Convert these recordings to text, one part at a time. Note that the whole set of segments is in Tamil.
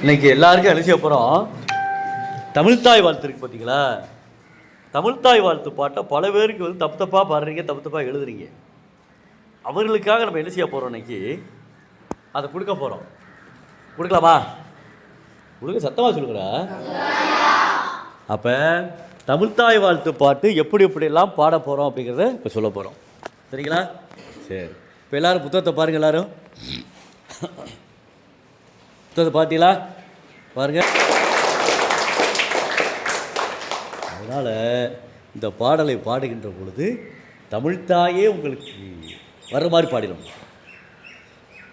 இன்னைக்கு எல்லாருக்கும் என்ன செய்ய போகிறோம்? தமிழ்த்தாய் வாழ்த்து இருக்கு பார்த்தீங்களா? தமிழ்த்தாய் வாழ்த்து பாட்டை பல பேருக்கு வந்து தப்பு தப்பாக பாடுறீங்க, தப்பு தப்பாக எழுதுறீங்க. அவர்களுக்காக நம்ம என்ன செய்ய போகிறோம்? இன்னைக்கு அதை கொடுக்க போகிறோம். கொடுக்கலாமா? கொடுக்க சத்தமாக சொல்லுங்களா? அப்போ தமிழ்த்தாய் வாழ்த்து பாட்டு எப்படி எப்படியெல்லாம் பாட போகிறோம் அப்படிங்கிறத இப்போ சொல்ல போகிறோம். சரிங்களா? சரி, இப்போ எல்லோரும் புத்தகத்தை பாருங்கள். எல்லோரும் புத்தகத்தை பார்த்தீங்களா? பாருங்கள். அதனால் இந்த பாடலை பாடுகின்ற பொழுது தமிழ்த்தாயே உங்களுக்கு வர்ற மாதிரி பாடிடும்.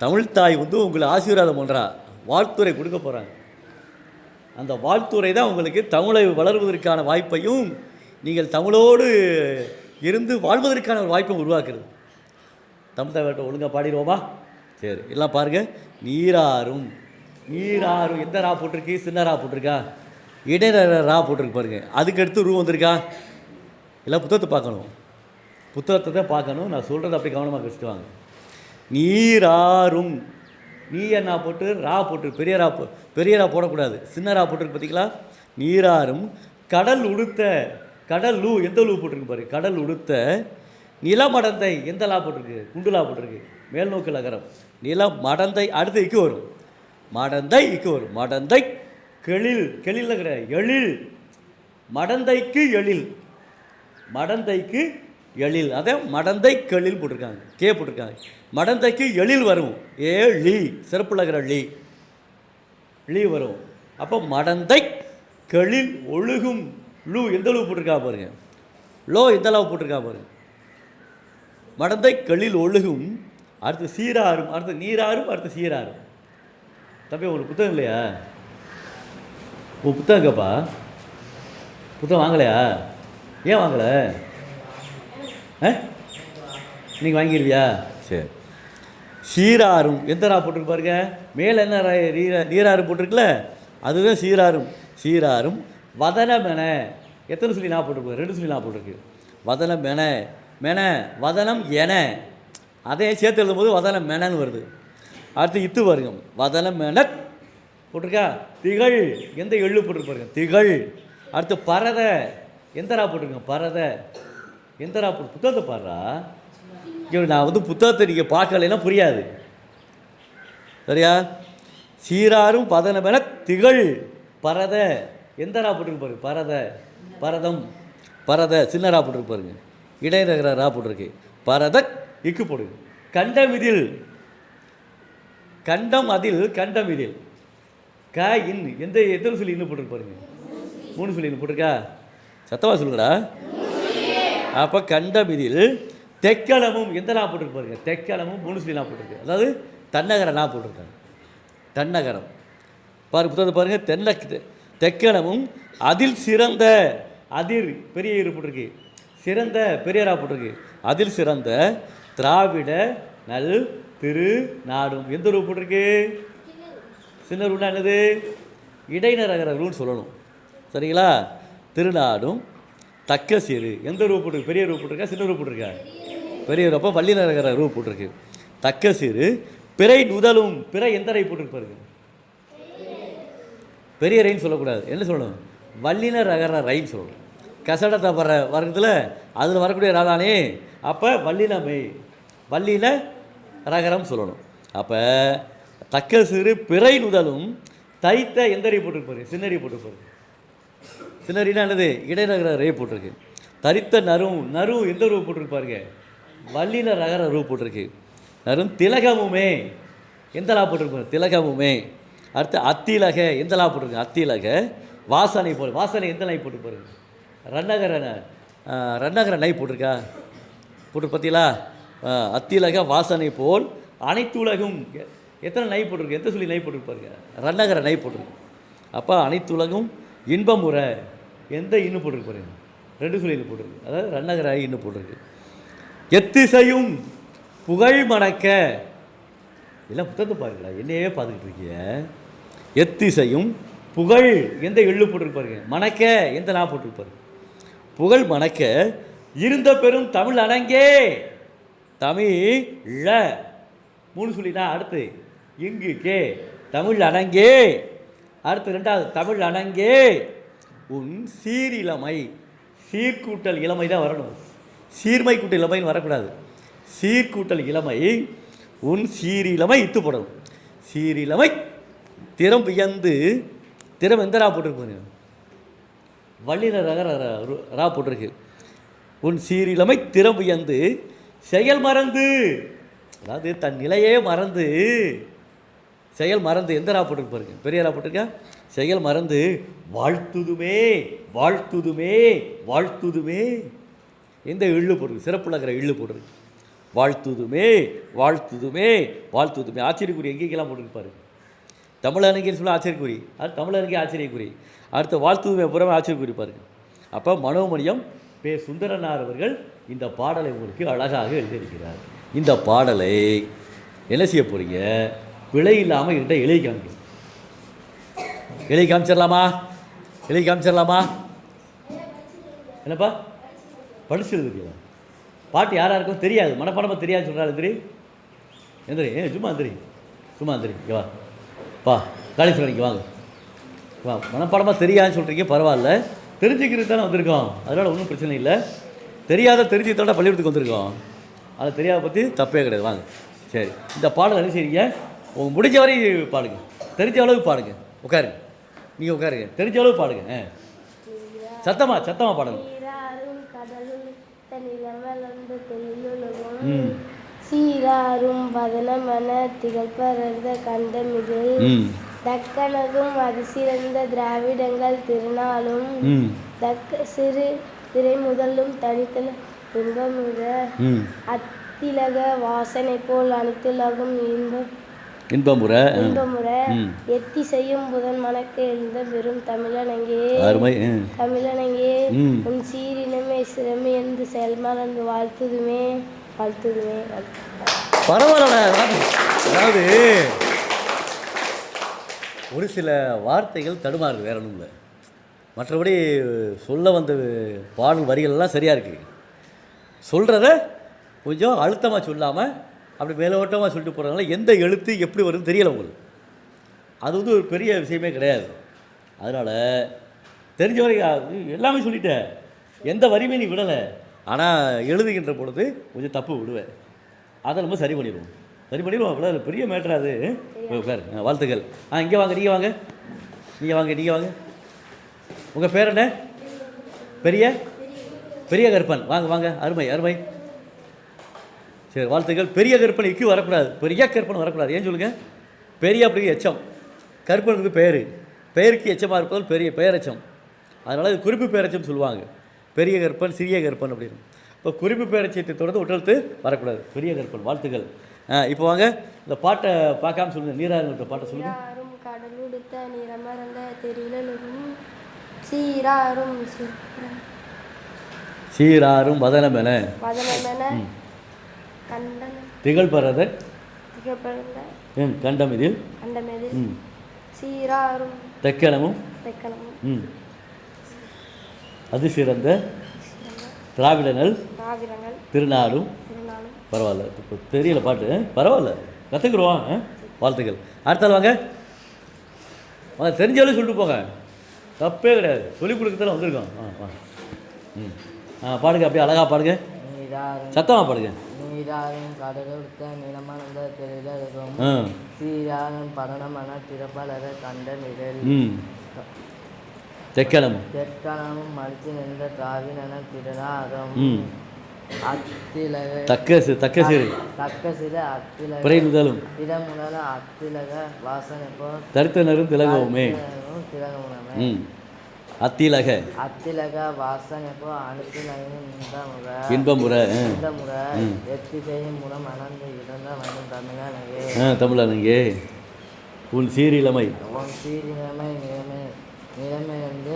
தமிழ்த்தாய் வந்து உங்களை ஆசீர்வாதம் பண்ணுறா, வாழ்த்துரை கொடுக்க போகிறாங்க. அந்த வாழ்த்துரை தான் உங்களுக்கு தமிழை வளர்வதற்கான வாய்ப்பையும் நீங்கள் தமிழோடு இருந்து வாழ்வதற்கான ஒரு வாய்ப்பை உருவாக்குறது. தமிழ்த்தாய் வாழ்த்தை ஒழுங்காக பாடிடுவோமா? சரி, எல்லாம் பாருங்கள். நீராறும் நீராறும் எந்த ரா போட்டிருக்கு? சின்ன ரா போட்டிருக்கா? இடைநிற ரா போட்டிருக்கு பாருங்கள். அதுக்கு அடுத்து ரூ வந்திருக்கா? எல்லாம் புத்தகத்தை பார்க்கணும், புத்தகத்தை தான் பார்க்கணும். நான் சொல்கிறத அப்படி கவனமாக வச்சுட்டு வாங்க. நீராறும், நீ என்ன போட்டு ரா போட்டு பெரிய ரா போடக்கூடாது, சின்ன ரா போட்டிருக்கு பார்த்தீங்களா? நீராறும் கடல் உடுத்த, கடல் லூ எந்த லூ போட்டிருக்கு பாரு, கடல் உடுத்த நிலமடந்தை எந்த லா போட்டிருக்கு? குண்டுலா போட்டிருக்கு. மேல் நோக்கு நகரம் நிலம் மடந்தை. அடுத்து இக்கு வரும், மடந்தை இக்கு வரும். மடந்தை கெழில், கெழில் கிடையாது எழில், மடந்தைக்கு எழில், மடந்தைக்கு எழில். அதை மடந்தை கெழில் போட்டிருக்காங்க, கே போட்டிருக்காங்க. மடந்தைக்கு எழில் வரும், ஏ லீ சிறப்புலகிற லீ, லீ வரும். அப்போ மடந்தை கெழில் ஒழுகும் லூ எந்த லூ போட்டிருக்கா பாருங்க, லோ எந்த அளவு போட்டிருக்கா பாருங்க. மடந்தை கெழில் ஒழுகும். அடுத்து சீராறும், அடுத்து நீராறும், அடுத்து சீராறும். தம்பி உங்களுக்கு புத்தகம் இல்லையா? புத்தகம் கேப்பா, புத்தகம் வாங்கலையா? ஏன் வாங்கலை? நீங்கள் வாங்கிடுவியா? சரி. சீராறும் எந்த ரா போட்டிருக்கு பாருங்க, மேலே என்ன நீராறு போட்டிருக்குல்ல, அதுதான் சீராறும். சீராறும் வதனமென எத்தனை சொல்லி நான் போட்டிருக்கு? 2 சொல்லி நான் போட்டிருக்கு. வதனம் மென, மென வதனம் என, அதே சேர்த்து எழுதும்போது வதனம் மெனன்னு வருது. அடுத்து இத்து வருங்க, வதனம் மென போட்டிருக்கா? திகழ் எந்த எள்ளு போட்டிருக்கு பாருங்க, திகழ். அடுத்து பரத எந்த ரா போட்டிருக்கேன்? பரத எந்த ரா போட்டு? புத்தகத்தை பாடுறா. நான் வந்து புத்தகத்தை நீங்கள் பார்க்கலைன்னா புரியாது, சரியா? சீராரும் பதனமென திகழ் பரத எந்த ரா போட்டிருக்கு பாருங்க, பரத, பரதம், பரத சின்ன ரா போட்டிருக்கு பாருங்க, இடைநகர ரா போட்டிருக்கு. பரத இக்கு போடுங்க. கண்டம் இதில், கண்டம் அதில், கண்டம் இதில் க இன் எந்த எத்தனை சொல்லி இன்னும் போட்டிருக்கு பாருங்க, 3 சொல்லி இன்னும் போட்டிருக்கா? சத்தமாக சொல்லுங்கடா. அப்போ கண்டம் இதில் தெக்கலமும் எந்த நா போட்டிருக்கு பாருங்க, தெக்கலமும் 3 சொல்லி நான் போட்டிருக்கு. அதாவது தன்னகர நான் போட்டிருக்காங்க, தன்னகரம் பாருங்க. புத்தகத்தை பாருங்கள். தெக்கலமும் அதில் சிறந்த, அதிர் பெரிய இரு போட்டிருக்கு, சிறந்த பெரியரா போட்டிருக்கு. அதில் சிறந்த திராவிட நல் திரு நாடும் எந்த ரூ போட்டிருக்கு? சின்ன ரூனா என்னது? இடைநரகர ரூன்னு சொல்லணும், சரிங்களா? திருநாடும் தக்க சீரு எந்த ரூ போட்டிருக்கு? பெரிய ரூ போட்டிருக்கா, சின்ன ரூ போட்டிருக்கா? பெரிய ரூ. அப்போ வள்ளி நரகர ரூ போட்டிருக்கு. தக்க சீரு பிறை நுதலும், பிறை எந்த ரை போட்டிருக்கு பாருங்க, பெரிய ரைன்னு சொல்லக்கூடாது, என்ன சொல்லணும்? வல்லின ரகர ரைன்னு சொல்லணும். கசடத்தை வர வர்க்கத்தில் அதில் வரக்கூடிய ராதானே, அப்போ வல்லினமை, வல்லின ரகரம் சொல்லணும். அப்போ தக்க சிறு பிறை நுதலும் தைத்த எந்த ரீ போட்டிருப்பாரு? சின்னரி போட்டிருப்பாரு. சின்னரினா என்னது? இடைநகர ரே போட்டிருக்கு. தரித்த நரும், நரு எந்த ரூ போட்டிருப்பாருங்க? வல்லின ரகர ரூ போட்டிருக்கு. நரும் திலகமுமே எந்த லா போட்டிருப்பாரு? திலகமுமே. அடுத்து அத்திலக எந்த லா போட்டிருக்கு? அத்திலக. வாசனை போல், வாசனை எந்த நை போட்டிருப்பாரு? ரன்னகர, ரன்னகர நை போட்டிருக்கா? போட்டு பார்த்தீங்களா? அத்திலக வாசனை போல் அனைத்து உலகும் எத்தனை நை போட்டிருக்கு? எத்தனை சொல்லி நை போட்டிருப்பாருங்க? ரன்னகர நை போட்டிருக்கு. அப்போ அனைத்து உலகும் இன்பமுறை எந்த இன்னும் போட்டிருக்கு பாருங்க? 2 சொல்லி இன்னும் போட்டிருக்கு, அதாவது ரன்னகர இன்னும் போட்டிருக்கு. எத்திசையும் புகழ் மணக்க, எல்லாம் புத்தகத்தை பாருங்களா, என்னையே பார்த்துக்கிட்டு இருக்கீங்க. எத்திசையும் புகழ் எந்த எள்ளு போட்டிருப்பாருங்க? மணக்க எந்த நான் போட்டிருப்பாரு? புகழ் மணக்க இருந்த பெரும் தமிழ் அணங்கே, தமிழ் 3 சொல்லினா அடுத்து இங்கு கே தமிழ் அடங்கே அடுத்து ரெண்டாவது, தமிழ் அணங்கே உன் சீரிழமை. சீர்கூட்டல் இளமை தான் வரணும், சீர்மை கூட்டல் இளமைன்னு வரக்கூடாது. சீர்கூட்டல் இளமை உன் சீரிழமை இத்து போடணும். சீரிழமை திறம் வியந்து, திறம் எந்த ரா போட்டிருக்கு, வள்ளின ரா போட்டிருக்கு. உன் சீரிழமை திறம் வியந்து செயல் மறந்து, அதாவது தன் நிலையே மறந்து, செயல் மறந்து எந்த ரா போட்டிருக்கு பாருங்க, பெரிய ரா போட்டிருக்கா. செயல் மறந்து வாழ்த்துதுமே வாழ்த்துதுமே வாழ்த்துதுமே, எந்த எள்ளு போட்டிருக்கு, சிறப்புலகிற எள்ளு போட்டிருக்கு. வாழ்த்துதுமே வாழ்த்துதுமே வாழ்த்துதுமே, ஆச்சரியக்குறி எங்கேக்கெல்லாம் போட்டிருப்பாரு. தமிழனுங்கன்னு சொல்ல ஆச்சரியக்குறி, அது தமிழனுக்கே ஆச்சரியக்குறி. அடுத்த வாழ்த்துதுமே புறமே ஆச்சரியக்குறி பாருங்க. அப்போ மனோமணியம் பே. சுந்தரனார் அவர்கள் இந்த பாடலை உங்களுக்கு அழகாக எழுதியிருக்கிறார். இந்த பாடலை என்ன செய்ய போகிறீங்க, பிழை இல்லாமல் என்கிட்ட எழுதி காமிக்கணும். எழுதி காமிச்சிடலாமா, எழுதி காமிச்சிடலாமா? என்னப்பா படிச்சு எழுதுறீங்களா? பாட்டு யாராக இருக்கும் தெரியாது, மனப்பாடமாக தெரியாது சொல்கிறாரு. எந்திரி எந்திரி, சும்மா எந்திரி, சும்மா எந்திரி, இங்கே வா பா, காளீஸ்வரனிக்கு வாங்க வா. மனப்பாடமாக தெரியாதுன்னு சொல்கிறீங்க, பரவாயில்ல, தெரிஞ்சுக்கிறது தானே வந்திருக்கோம், அதனால் ஒன்றும் பிரச்சனை இல்லை. தெரியாத தெரிஞ்சதோட பள்ளிக்கூடத்துக்கு வந்திருக்கோம், அதை தெரியாத பற்றி தப்பே கிடையாது. வாங்க. சரி, இந்த பாடல் என்ன செய்றீங்க, உங்களுக்கு முடிஞ்ச வரை பாடுங்க, தெரிஞ்ச அளவுக்கு பாடுங்க. உட்காருங்க, நீங்கள் உட்காருங்க, தெரிஞ்ச அளவுக்கு பாடுங்க. சத்தமாக சத்தமாக பாடணும். சீராரும் வதனமன திகழ்பரத கண்டமிதில் தக்கனதும் அது சிறந்த திராவிடங்கள் திருநாளும் தக்க சிறு திரை முதலும் தனித்தன இன்பமுற அத்திலக வாசனை போல் அனைத்துலகும் இன்பமுற எத்தி செய்யும் புதன் மணக்க எழுந்த பெரும் தமிழனங்கே தமிழனங்கே உன் சீரினமே சிறமை என்று செயல்மறந்து வாழ்த்துதுமே வாழ்த்துதுமே. பரவாயில்ல, அதாவது ஒரு சில வார்த்தைகள் தடுமாறு, வேற ஒன்றும் இல்லை. மற்றபடி சொல்ல வந்த பாடல் வரிகள்லாம் சரியாக இருக்குது. சொல்கிறத கொஞ்சம் அழுத்தமாக சொல்லாமல் அப்படி மேலோட்டமாக சொல்லிட்டு போகிறதுனால எந்த எழுத்து எப்படி வருதுன்னு தெரியலை உங்களுக்கு. அது வந்து ஒரு பெரிய விஷயமே கிடையாது. அதனால் தெரிஞ்ச வரை எல்லாமே சொல்லிட்டேன், எந்த வரியுமே நீ விடலை. ஆனால் எழுதுகின்ற பொழுது கொஞ்சம் தப்பு விடுவேன், அதை நம்ம சரி பண்ணிடுவோம். அவ்வளோ பெரிய மேட்டர் அது. உட்காரு, வாழ்த்துக்கள். இங்கே வாங்க, நீங்கள் வாங்க, நீங்கள் வாங்க. உங்கள் பேர் என்ன? பெரிய கருப்பன். வாங்க, அருமை. சரி, வாழ்த்துக்கள். பெரிய கருப்பன் இக்கு வரக்கூடாது, பெரிய கருப்பன் வரக்கூடாது. ஏன் சொல்லுங்கள்? பெரிய அப்படி எச்சம், கருப்பனுக்கு பெயருக்கு எச்சமாக இருப்பதால் பெரிய பெயரெச்சம். அதனால் இது குறிப்பு பெயரெச்சம் சொல்லுவாங்க. பெரிய கருப்பன், சிறிய கருப்பன் அப்படின்னு. இப்போ குறிப்பு பெயரெச்சத்தை தொடர்ந்து ஒற்றெழுத்து வரக்கூடாது. பெரிய கருப்பன், வாழ்த்துக்கள். இப்போ வாங்க, இந்த பாட்டை பார்க்காம சொல்லுங்கள். நீராறுங்கிற பாட்டை சொல்லுங்கள். கடலுடுத்த நிறமரந்த தெருவிலும் சீராரும் வதனமென திகழ்பரத கண்டமிதில் சீராரும் தெக்கணமும் அது சிறந்த திராவிடங்கள் திருநாளும். பரவாயில்ல, இப்போ தெரியல பாட்டு, பரவாயில்ல, கற்றுக்குருவோம். வாழ்த்துக்கள். அடுத்தால் வாங்க, தெரிஞ்சாலும் சொல்லிட்டு போங்க, தப்பே கிடையாது, சொல்லிக் கொடுக்கத்தால வந்திருக்கோம். பாடுங்க, அப்படியே அழகாக பாடுங்க, சத்தமாக பாடுங்க. நீராறும் கடலுடுத்த நிலமணந்த தெருவிலும் சீராரும் பரணமன திறப்பலர கண்ட நிழல் தெற்கணமும் மடித்து நின்ற திராவிடன திருநாகம் தக்க சிறு அத்திலக திறமுதல அத்திலக வாசனை போல் தரித்தனரும் திலகவுமே அத்திலக வாசனை போ அனுப்பிலகும் இன்பமுற எத்தி செய்யும் முறம் அனந்து இழந்த மண்ணும் தமிழனங்கே உன் சீரிழமை நிலைமையிலிருந்து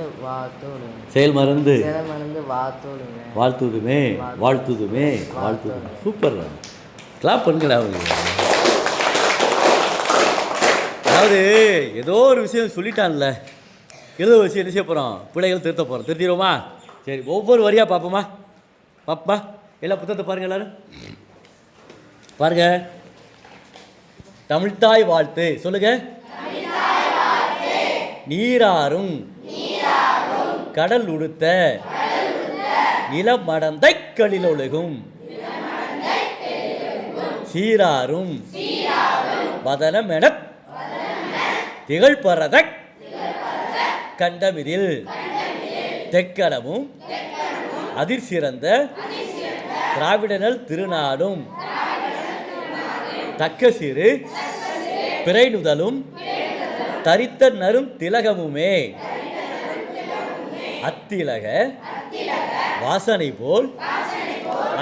செயல் மறந்து வாழ்த்துதுமே. சூப்பர், கிளாப் பண்ணுங்கடா அவங்க. அதாவது ஏதோ ஒரு விஷயம் சொல்லிட்டான்ல, எழுத வச்சு என்ன செய்ய போகிறோம், பிள்ளைகள் திருத்த போகிறோம். திருத்திடுவோமா? சரி, ஒவ்வொரு வரியாக பார்ப்போமா? எல்லா புத்தகத்தை பாருங்கள், எல்லோரும் பாருங்கள். தமிழ்த்தாய் வாழ்த்து சொல்லுங்க. நீராறும் கடல் உடுத்த நிலமடந்தை களிலொழுகும் சீராரும் வதனமெனத் திகழ்பரத கண்டமிதில் தெக்கணமும் அதிர்சிறந்த திராவிடனல் திருநாடும் தக்க சிறு பிறைநுதலும் தரித்த நரும் திலகமுமே அத்திலக வாசனை போல்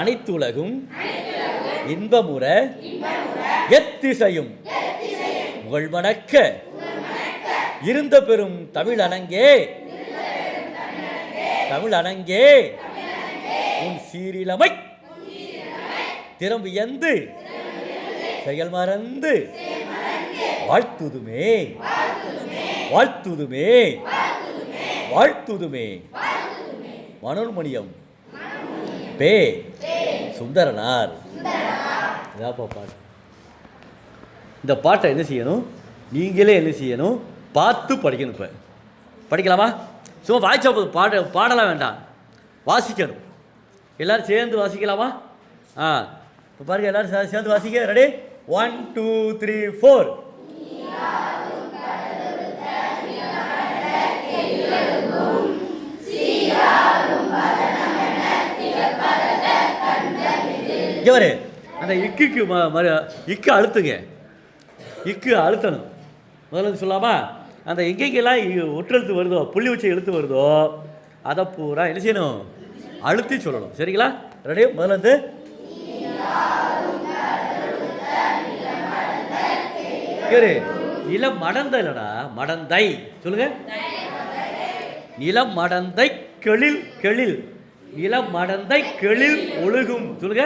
அனைத்துலகும் இன்பமுற எத்திசையும் புகழ்மணக்க இருந்த பெரும் தமிழனங்கே உன் சீரிலமை திறம்பியந்து செயல் மறந்து வாழ்த்துதுமே மனோன்மணியம் பே சுந்தரனார். இதாப்பா பாட்டு. இந்த பாட்டை என்ன செய்யணும், நீங்களே என்ன செய்யணும், பார்த்து படிக்கணும். இப்போ படிக்கலாமா? சும்மா வாய்ச்சா போதும், பாடலாம் வேண்டாம், வாசிக்கணும். எல்லோரும் சேர்ந்து வாசிக்கலாமா? இப்போ பாருங்க, எல்லோரும் சேர்ந்து வாசிக்க. ரெடி? 1 2 3 4. இவரு அந்த இக்கு அழுத்துங்க. இக்கு அழுத்தணும். முதல்ல சொல்லாமா? அந்த எங்கெங்கெல்லாம் ஒற்றெழுத்து வருதோ, புள்ளி வச்சு எழுத்து வருதோ, அதை பூரா என்ன செய்யணும், அழுத்தி சொல்லணும். சரிங்களா? ரெடி? முதல்ல வந்து நிலம் மடந்த இல்லடா, மடந்தை சொல்லுங்க. நிலம் மடந்தை கெழில் நிலம் மடந்தை கெழில் ஒழுகும் சொல்லுங்க.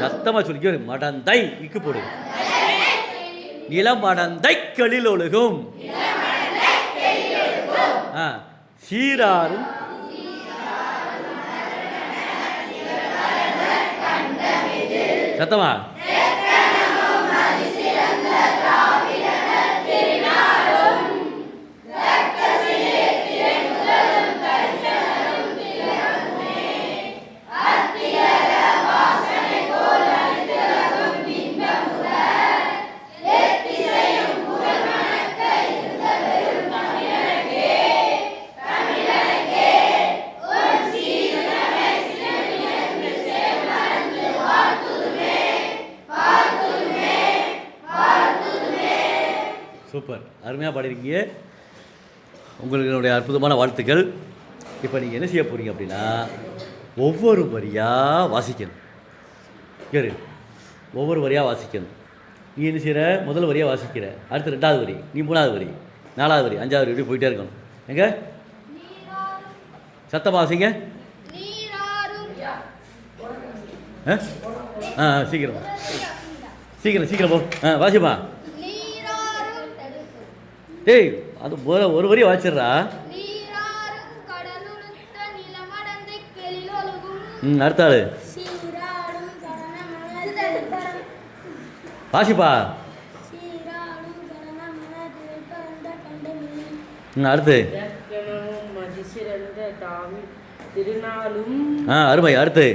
சத்தமா சொல்லிக்க. மடந்தை இக்கு போடு. நிலம் மடந்தை கெழில் ஒழுகும் சீராரும் சத்தமா சூப்பர், அருமையாக பாடிருக்கீங்க. உங்களுக்கு என்னுடைய அற்புதமான வாழ்த்துக்கள். இப்போ நீங்கள் என்ன செய்ய போகிறீங்க அப்படின்னா, ஒவ்வொரு வரியாக வாசிக்கணும். சரி, ஒவ்வொரு வரியாக வாசிக்கணும். நீ என்ன செய்கிற, முதல் வரியாக வாசிக்கிற, அடுத்து 2வது வரி, நீ 3வது வரி, 4வது வரி, 5வது வரி போயிட்டே இருக்கணும். எங்க சத்தமாக வாசிங்க. சீக்கிரம் சீக்கிரம் சீக்கிரம் போ. வாசிப்பா. டேய், அது ஒரு வரி வாசிடுறா. அடுத்த ஆளு வாசிப்பா. அடுத்து அருமை. அடுத்து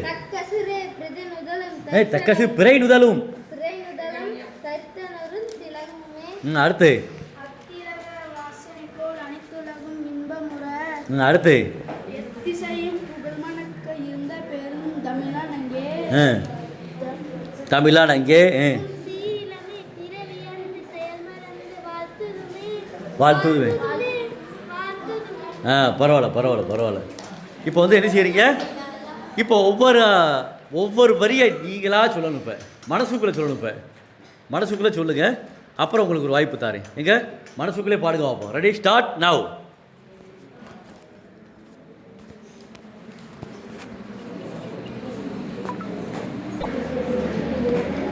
தக்கசு பிறை நுதலும். அடுத்து அடுத்து தமிழான் அங்கே வாழ்த்துவேன். பரவாயில்ல. இப்போ வந்து என்ன செய்யறீங்க, இப்போ ஒவ்வொரு வரியை நீங்களாக சொல்லணும். இப்போ மனசுக்குள்ளே சொல்லணும். இப்போ மனசுக்குள்ளே சொல்லுங்கள். அப்புறம் உங்களுக்கு ஒரு வாய்ப்பு தாரேன். எங்க மனசுக்குள்ளே பாடுங்க பார்ப்போம். ரெடி? Start now.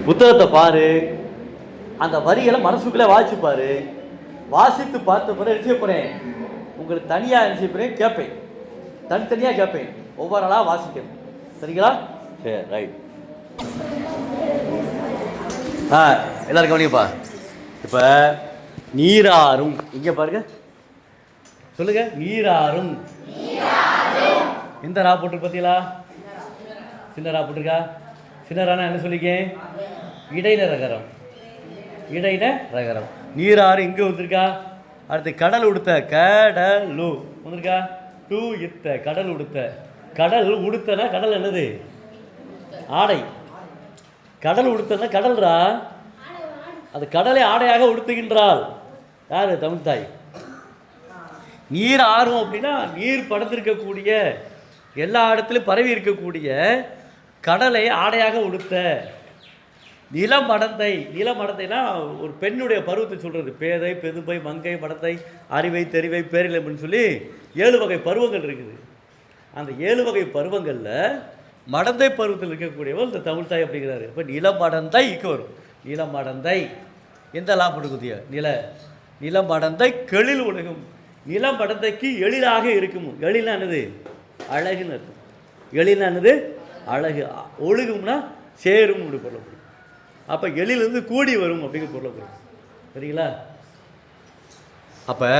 புத்தகத்தை பாரு, அந்த வரிகளை மனசுக்குள்ளே வாசிச்சு பாரு. வாசித்து பார்த்த பிறகு என்ன செய்ய போகிறேன், உங்களுக்கு தனியாக என்ன செய்ய போகிறேன், கேட்பேன். தனித்தனியாக கேட்பேன். ஒவ்வொரு நாளாக வாசிக்கணும். சரிங்களா? சரி, ரைட். எல்லாரும் கவனிப்பா. இப்போ நீராறும். இங்கே பாருங்க, சொல்லுங்க. நீராறும். எந்த ரா போட்டு பார்த்தீங்களா? சின்ன ரா போட்டிருக்கா? சின்ன ரானா என்ன சொல்லிக்கேன்? இடையில ரகரம். இடையில ரகரம். நீராறு இங்கே வந்திருக்கா? அடுத்து கடல் உடுத்த, கடலு வந்திருக்கா? டூ இத்த, கடல் உடுத்த. கடல் உடுத்தனா கடல் என்னது? ஆடை. கடல் உடுத்தனா கடல்ரா. அது கடலை ஆடையாக உடுத்துகின்றாள் யாரு? தமிழ் தாய். நீர் ஆறும் அப்படின்னா நீர் படர்ந்திருக்கக்கூடிய, எல்லா இடத்துலையும் பரவி இருக்கக்கூடிய கடலை ஆடையாக உடுத்த. நிலமடந்தை. நிலமடந்தைனா ஒரு பெண்ணுடைய பருவத்தை சொல்கிறது. பேதை, பெதும்பை, மங்கை, மடந்தை, அறிவை, தெரிவை, பேரிலம்புன்னு சொல்லி 7 வகை பருவங்கள் இருக்குது. அந்த 7 வகை பருவங்களில் மடந்தை பருவத்தில் இருக்கக்கூடியவர் இந்த தமிழ் தாய் அப்படிங்கிறாரு. இப்போ நிலமடந்தை இக்கு வரும். நிலமடந்தை எந்த லா கொடுக்குதிய? நிலமடந்தை கெழில் உலகும். நிலமடந்தைக்கு எழிலாக இருக்கும். எழிலானது அழகுன்னு இருக்கும். எழிலானது அழகு. ஒழுகும்னா சேரும் அப்படி சொல்லப்படும். அப்போ எழிலிருந்து கூடி வரும் அப்படிங்கிற சொல்லப்படும். சரிங்களா? அப்போ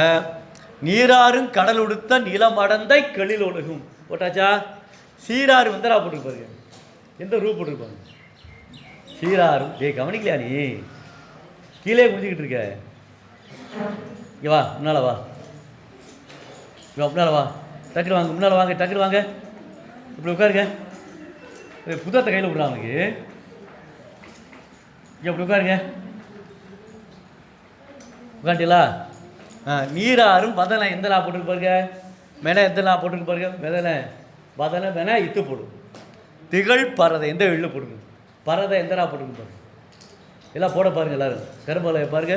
நீராறும் கடல் உடுத்த நிலமடந்தை கெழில் ஒழுகும் போட்டாச்சா? சீராறு வந்தரா போட்டிருப்பாருங்க. எந்த ரூ போட்டிருப்பாங்க? சீராறும். கவனிக்கலையா நீ? கீழே குடிச்சிக்கிட்டு இருக்க. இங்கே வா, முன்னால் வா. முன்னால் வா, டக்குனு வாங்க. முன்னால் வாங்க, டக்குனு வாங்க. இப்படி உட்காருங்க. புத்தகத்தை கையில் விட்றான் அவனுக்கு. இங்கே அப்படி உட்காருங்க. உட்காந்துங்களா? நீராறும் வதனை எந்த லா போட்டுருக்கு பாருங்க. மெனை எந்த லா போட்டுருக்கு பாருங்க. மெதனை வதனை மெனை இத்து போடும். திகழ் பறதை எந்த எள்ளு போடுங்க. பறதை எந்த லா போட்டுருக்கு பாருங்க. எல்லாம் போட பாருங்க எல்லாரும். கரும்பலை பாருங்க.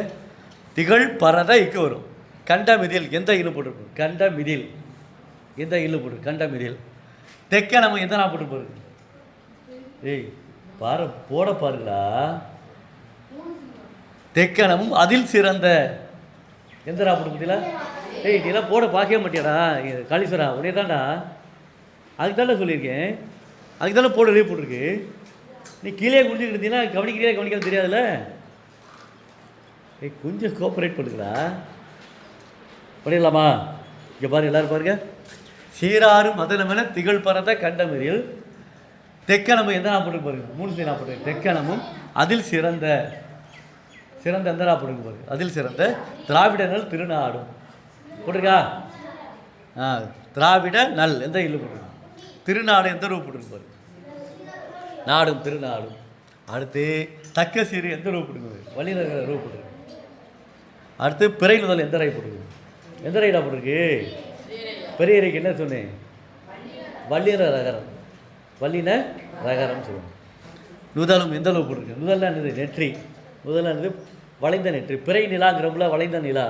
திகழ் பறதை இக்கு வரும். கண்ட மிதில் எந்த இல்லு போட்டிருக்கும்? கண்ட மிதில் எந்த இல்லு போட்டு? கண்ட மிதில். தெக்க நம்ம எந்த லா போட்டு பாருங்க. பாரு, போட பாருங்களா. தெக்கணமும் அதில் சிறந்த எந்த ரா போட்டு பார்த்தீங்களா? நீலாம் போட பார்க்கவே மாட்டியாடா காளீஸ்வரா. உடனே தான்டா, அதுக்கு தானே சொல்லியிருக்கேன். அதுக்கு தானே போட ரீ போட்டிருக்கு. நீ கீழே குடிச்சிட்டு இருந்தீங்கன்னா கவனிக்கிறீங்களா கவனிக்கிறது தெரியாதுல்ல. கொஞ்சம் கோஆப்ரேட் பண்ணுங்களா. பண்ணிடலாமா? இங்கே பாருங்க, எல்லோரும் பாருங்க. சீராறு மதனமென திகழ் பறத கண்டமரில் தெக்கணமும் எந்த நான் போட்டுருக்கு பாருங்க. 3 நான் போட்டுருக்கு. தெக்கணமும் அதில் சிறந்த. சிறந்த எந்த நான் போட்டுருக்கு பாருங்க. அதில் சிறந்த திராவிடர்கள் திருநாடும் போட்டிருக்கா? திராவிட நல் எந்த இல்லு போட்டிருக்கு? திருநாடு எந்த ரூ போட்டிருக்கு பாருங்க. நாடும் திருநாடும். அடுத்து தக்க சீரு எந்த ரூ போட்டுருக்கு? வள்ளிநகர ரூ போட்டிருக்கு. அடுத்து பிறை முதல் எந்த ரை போட்டிருக்கு? எந்த ரைடா போட்டிருக்கு? பெரிய ரைக்கு என்ன சொன்னேன்? வள்ளின ரகரம். வள்ளின ரகரம் சொல்லுவோம். நுதலும் எந்த அளவு போட்டிருக்கு? நுதல்னா என்னது? நெற்றி. முதல்ல என்னது? வளைந்த நெற்றி. பிறை நிலாங்கிறப்பல வளைந்த நிலா.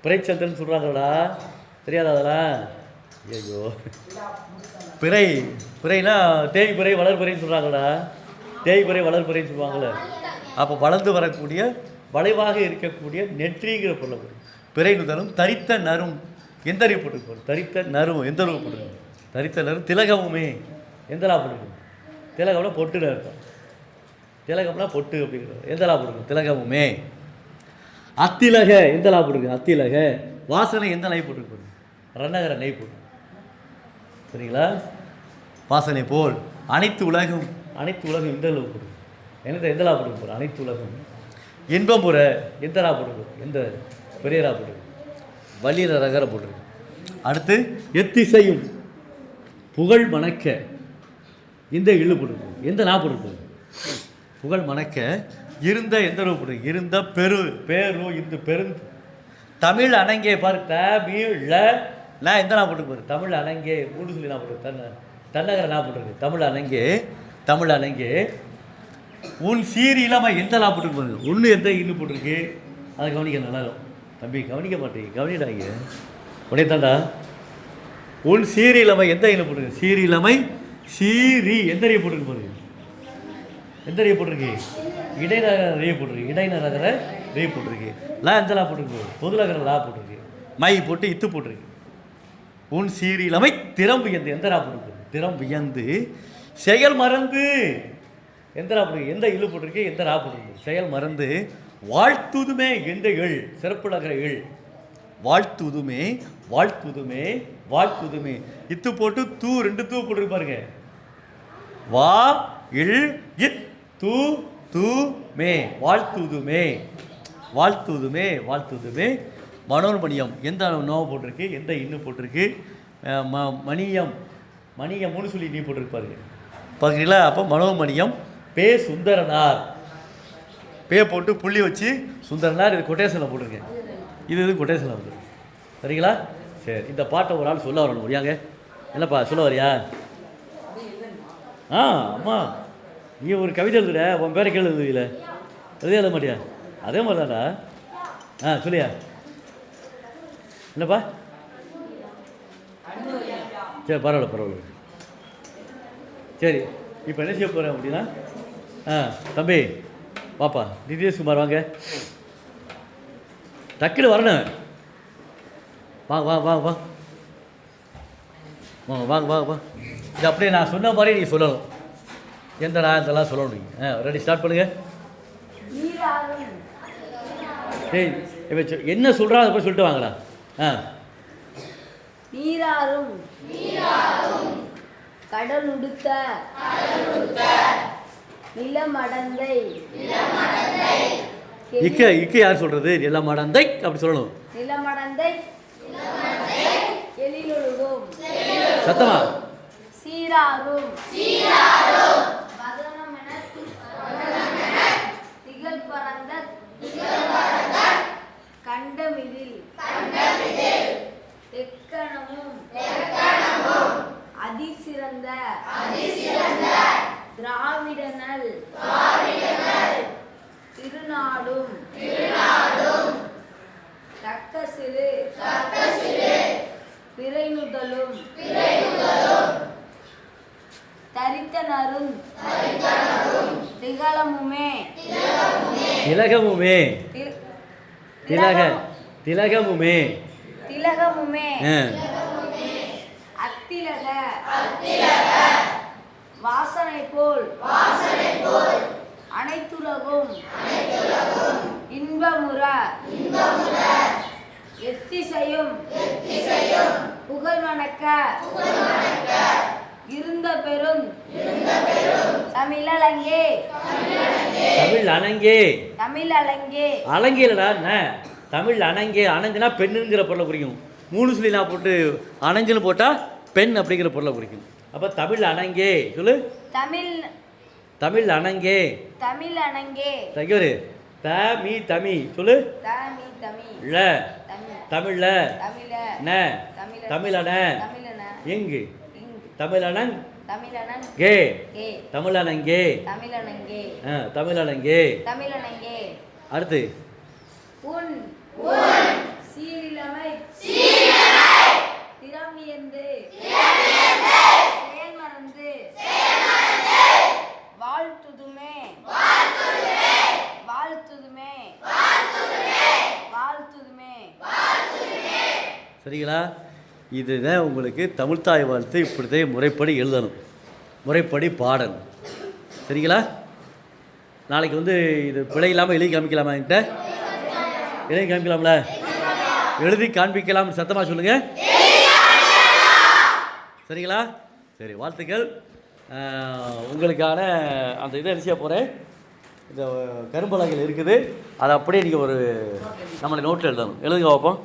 பிறைச்சந்திரன் சொல்கிறாங்களா? தெரியாதா அதெல்லாம்? ஐயோ, பிறை பிறைனா தேய் பிறை வளர்பிறைன்னு சொல்கிறாங்களா? தேய் பிறை வளர்பிறைன்னு சொல்லுவாங்கள்ல. அப்போ வளர்ந்து வரக்கூடிய வளைவாக இருக்கக்கூடிய நெற்றிங்கிற பொருள். பிறை நுதலும் தரித்த நரும் எந்த அறிவு போட்டுருக்கு? தரித்த நரும் எந்த அளவு போட்டுருக்கு? தரித்த நரும். திலகமுமே எந்த லா போட்டுருக்கு? திலகம்னா பொட்டுன்னு அர்த்தம். திலகம்னா பொட்டு அப்படிங்கிறது. எந்த லா போட்டுருக்கு? திலகமுமே. அத்திலக எந்த லா போட்டுருக்கு? அத்திலக. வாசனை எந்த நெய் போட்டுருக்கு? ரன்னகர நெய் போட்டு. சரிங்களா? வாசனை போல் அனைத்து உலகம். அனைத்து உலகம் எந்த அளவு போட்டுருக்கு? எந்த லா போட்டுருக்கு? அனைத்து உலகம். இன்பமுற எந்த லா போட்டுருக்கு? எந்த பெரியரா போட்டுருக்கு? வள்ளிர ரகர போட்டிருக்கு. அடுத்து எத்திசையும் புகழ் மணக்க இந்த இழு போட்டிருக்கு. எந்த நா போட்டிருக்கு? புகழ் மணக்க இருந்த எந்த ரூ போட்டிருக்கு? இருந்த பெரு பேரு இந்த பெரு. தமிழ் அணங்கே பாரு. தமிழ்ல நான் எந்த நா போட்டுருக்கு பாரு. தமிழ் அணங்கே 3 சொல்லி நான் போட்டிருக்கு. தன்னகர நா போட்டிருக்கு. தமிழ் அணங்கே. தமிழ் அணங்கே. உன் சீர் இளமை எந்த லா போட்டுருக்கு பாருங்க. ஒன்று எந்த இன்னு போட்டிருக்கு? அதை கவனிக்க நல்லா இருக்கும். தம்பி கவனிக்க மாட்டேங்க, கவனிடாங்க. உடனே தாண்டா. உன் சீரிழமை எந்த இன போட்டிருக்கு? சீரிழமை சீரி எந்த ரீ போட்டிருக்கு பாருங்க. எந்த ரீ போட்டிருக்கு? இடைநகர ரீ போட்டிருக்கு. இடைநகர ரீ போட்டிருக்கு. லா எந்த லா போட்டிருக்கு? பொதுநகர லா போட்டிருக்கு. மை போட்டு இத்து போட்டிருக்கு. உன் சீரிழமை திறம் வியந்து எந்த ரா போட்டிருக்கு? திறம் வியந்து செயல் மறந்து எந்த ரா போட்டிருக்கு? எந்த இழு போட்டிருக்கு? எந்த ரா போட்டிருக்கு? செயல் மறந்து வாழ்த்துதுமே என்ற எள் சிறப்புலகிற எள். வாழ்த்துதுமே வாழ்த்துதுமே வாழ்த்துதுமே. இத்து போட்டு தூ 2 தூ போட்டு பாருங்க. வா இல் இத் தூ தூ மே. வாழ்த்துதுமே வாழ்த்துதுமே வாழ்த்துதுமே. மனோன்மணியம் எந்த நோவை போட்டிருக்கு, எந்த இன்னும் போட்டிருக்கு. மணியம் மணியம் 3 சொல்லி நீ போட்டிருக்கு பாருங்க. பார்க்குறீங்களா? அப்போ மனோன்மணியம். பே சுந்தரனார். பே போட்டு புள்ளி வச்சு சுந்தரனார். இது கொட்டேஷனில் போட்டிருக்கேன். இது கொட்டேஷனில் வந்து சரிங்களா? சரி, இந்த பாட்டை ஒரு ஆள் சொல்ல வரணும். முடியாங்க என்னப்பா சொல்ல வரியா? அம்மா நீ ஒரு கவிதை எழுதுற, உன் பேரை கேள்வி எழுதுவீல, எழுத மாட்டியா? அதே மாதிரி தான்டா. சொல்லியா என்னப்பா? சரி, பரவாயில்ல. சரி, இப்போ என்ன செய்ய போகிறேன் அப்படின்னா, தம்பி பாப்பா நிதிஷ்குமார் வாங்க, டக்குன்னு வரணும். வாங்க வாங்க வாங்க வாங்க வாங்க வாங்க வாங்க. இது அப்படியே நான் சொன்ன மாதிரி நீ சொல்லணும். எந்தடா இதெல்லாம் சொல்லணும் நீங்கள். ரெடி, ஸ்டார்ட் பண்ணுங்க. ஏய் இப்போ என்ன சொல்கிறா அதை போய் சொல்லிட்டு வாங்கடா. நீராறும் கடல் உடுத்த நிலமடந்தை. இக்கு யார் சொல்றது? நிலமடந்தை அப்படி சொல்லணும். நிலமடந்தை எழிலொழுகும் சத்தமா. சீராரும் வதனமென திகழ் பரந்த கண்டமிதில் எக்கணமும் அதிசிறந்த திராவிடனல் திருநாடும் தக்க சிறு பிறைநுதலும் தரித்தனரும் திகழமுமே திலகமுமே திலகமுமே திலகமுமே அத்திலக வாசனை போல் அனைத்துலகும் இன்பமுற எத்திசையும் புகழ் மணக்க இருந்த பெரும் தமிழலங்கே அலங்கேலடா. தமிழ் அணங்கே. அணங்குனா பெண்ணுங்கிற பொருளை குறிக்கும். 3 சொல்லி நான் போட்டு அணங்குன்னு போட்டால் பெண் அப்படிங்கிற பொருளை குறிக்கும். அப்போ தமிழ் அணங்கே சொல்லு. தமிழ் அணங்கே தகிவரு தமி தமி சொல்லு. ல தமிழ்ல ந தமிழன எங்கு தமிழனங் கே தமிழனங்கே தமிழனங்கே. அடுத்து சீரிலமை திறமியந்து செயல்மறந்து வாழ்த்துதுமே. சரிங்களா? இதுதான் உங்களுக்கு தமிழ்த்தாய் வாழ்த்து. இப்படித்தான் முறைப்படி எழுதணும், முறைப்படி பாடணும். சரிங்களா? நாளைக்கு வந்து இது பிழை இல்லாமல் எழுதி காமிக்கலாமா? என்கிட்ட எழுதி காமிக்கலாம்ல? எழுதி காண்பிக்கலாம். சத்தமாக சொல்லுங்க. சரிங்களா? சரி, வாழ்த்துக்கள். உங்களுக்கான அந்த இதை எழுதிய போகிறேன். இந்த கரும்பலகையில் இருக்குது. அதை அப்படியே நீங்கள் ஒரு நம்மளை நோட்டில் எழுதணும். எழுதுங்க பார்ப்போம்.